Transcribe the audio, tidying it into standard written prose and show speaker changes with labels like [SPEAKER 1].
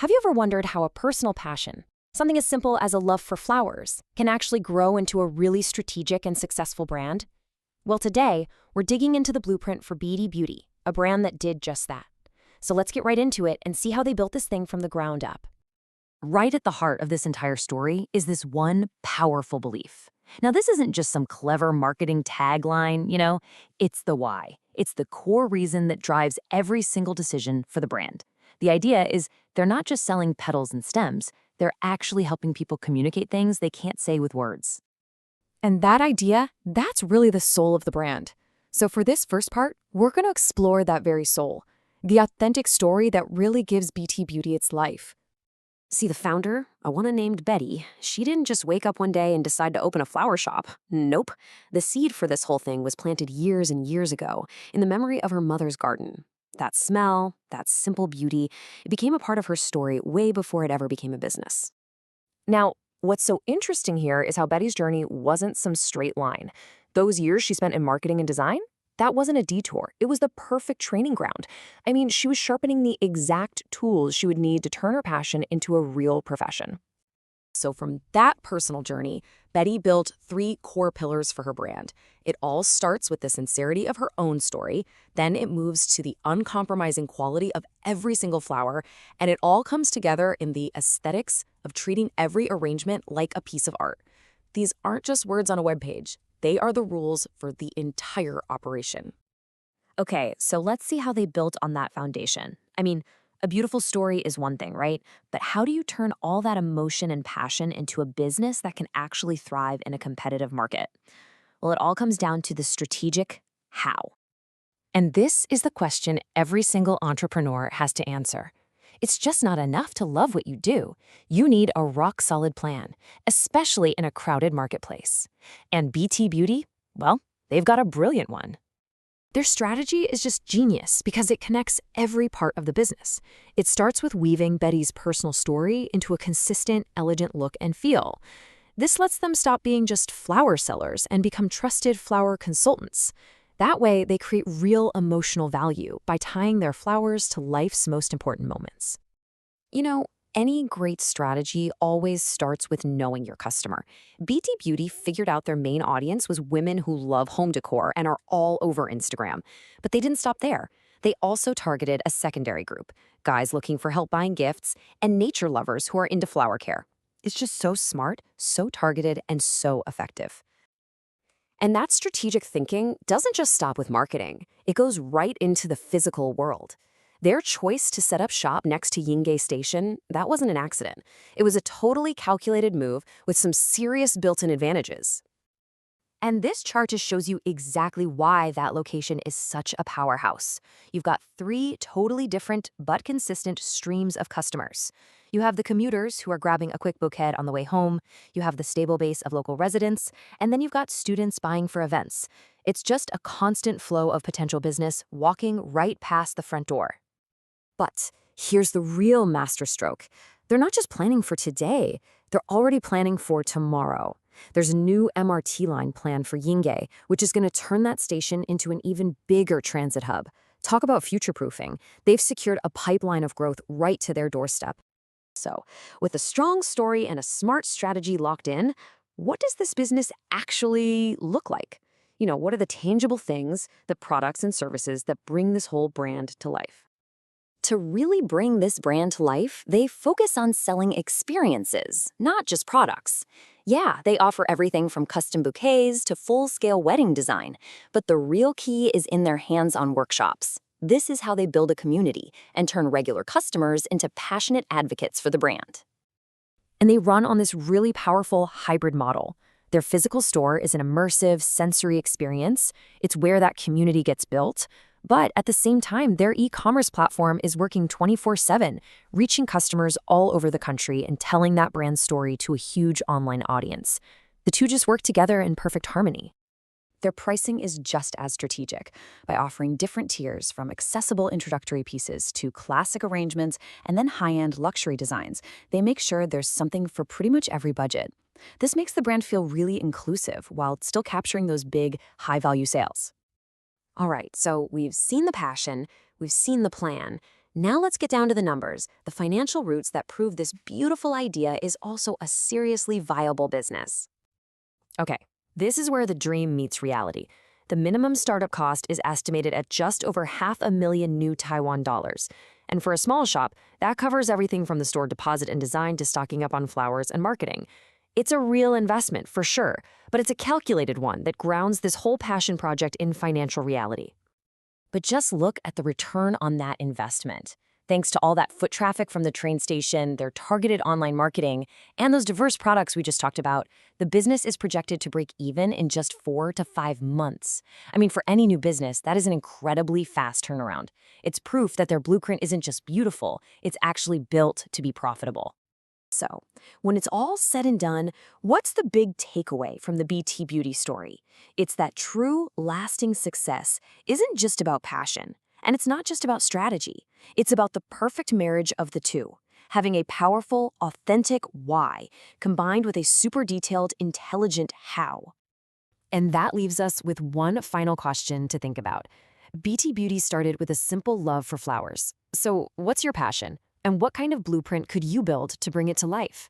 [SPEAKER 1] Have you ever wondered how a personal passion, something as simple as a love for flowers, can actually grow into a really strategic and successful brand? Well, today, we're digging into the blueprint for BD Beauty, a brand that did just that. So let's get right into it and see how they built this thing from the ground up. Right at the heart of this entire story is this one powerful belief. Now, this isn't just some clever marketing tagline, it's the why. It's the core reason that drives every single decision for the brand. The idea is they're not just selling petals and stems, they're actually helping people communicate things they can't say with words. And that idea, that's really the soul of the brand. So for this first part, we're going to explore that very soul, the authentic story that really gives BT Beauty its life. See, the founder, a woman named Betty, she didn't just wake up one day and decide to open a flower shop. Nope. The seed for this whole thing was planted years and years ago in the memory of her mother's garden. That smell, that simple beauty, it became a part of her story way before it ever became a business. Now, what's so interesting here is how Betty's journey wasn't some straight line. Those years she spent in marketing and design, that wasn't a detour. It was the perfect training ground. I mean, she was sharpening the exact tools she would need to turn her passion into a real profession. So from that personal journey, Betty built 3 core pillars for her brand. It all starts with the sincerity of her own story, then it moves to the uncompromising quality of every single flower, and it all comes together in the aesthetics of treating every arrangement like a piece of art. These aren't just words on a webpage. They are the rules for the entire operation. Okay, so let's see how they built on that foundation. I mean, a beautiful story is one thing, right? But how do you turn all that emotion and passion into a business that can actually thrive in a competitive market? Well, it all comes down to the strategic how. And this is the question every single entrepreneur has to answer. It's just not enough to love what you do. You need a rock-solid plan, especially in a crowded marketplace. And BT Beauty, well, they've got a brilliant one. Their strategy is just genius because it connects every part of the business. It starts with weaving Betty's personal story into a consistent, elegant look and feel. This lets them stop being just flower sellers and become trusted flower consultants. That way, they create real emotional value by tying their flowers to life's most important moments. Any great strategy always starts with knowing your customer. BT Beauty figured out their main audience was women who love home decor and are all over Instagram. But they didn't stop there. They also targeted a secondary group, guys looking for help buying gifts, and nature lovers who are into flower care. It's just so smart, so targeted, and so effective. And that strategic thinking doesn't just stop with marketing. It goes right into the physical world. Their choice to set up shop next to Yingge Station, that wasn't an accident. It was a totally calculated move with some serious built-in advantages. And this chart just shows you exactly why that location is such a powerhouse. You've got 3 totally different but consistent streams of customers. You have the commuters who are grabbing a quick bouquet on the way home, you have the stable base of local residents, and then you've got students buying for events. It's just a constant flow of potential business walking right past the front door. But here's the real masterstroke. They're not just planning for today, they're already planning for tomorrow. There's a new MRT line planned for Yingge, which is going to turn that station into an even bigger transit hub. Talk about future-proofing. They've secured a pipeline of growth right to their doorstep. So, with a strong story and a smart strategy locked in, what does this business actually look like? What are the tangible things, the products and services that bring this whole brand to life? To really bring this brand to life, they focus on selling experiences, not just products. Yeah, they offer everything from custom bouquets to full-scale wedding design, but the real key is in their hands-on workshops. This is how they build a community and turn regular customers into passionate advocates for the brand. And they run on this really powerful hybrid model. Their physical store is an immersive, sensory experience. It's where that community gets built. But at the same time, their e-commerce platform is working 24/7, reaching customers all over the country and telling that brand story to a huge online audience. The two just work together in perfect harmony. Their pricing is just as strategic by offering different tiers from accessible introductory pieces to classic arrangements and then high-end luxury designs. They make sure there's something for pretty much every budget. This makes the brand feel really inclusive while still capturing those big, high-value sales. All right, so we've seen the passion, we've seen the plan. Now let's get down to the numbers, the financial roots that prove this beautiful idea is also a seriously viable business. Okay, this is where the dream meets reality. The minimum startup cost is estimated at just over $500,000 new Taiwan dollars. And for a small shop, that covers everything from the store deposit and design to stocking up on flowers and marketing. It's a real investment, for sure, but it's a calculated one that grounds this whole passion project in financial reality. But just look at the return on that investment. Thanks to all that foot traffic from the train station, their targeted online marketing, and those diverse products we just talked about, the business is projected to break even in just 4 to 5 months. I mean, for any new business, that is an incredibly fast turnaround. It's proof that their blueprint isn't just beautiful, it's actually built to be profitable. So, when it's all said and done, what's the big takeaway from the BT Beauty story? It's that true, lasting success isn't just about passion, and it's not just about strategy. It's about the perfect marriage of the two, having a powerful, authentic why combined with a super detailed, intelligent how. And that leaves us with one final question to think about. BT Beauty started with a simple love for flowers. So, what's your passion? And what kind of blueprint could you build to bring it to life?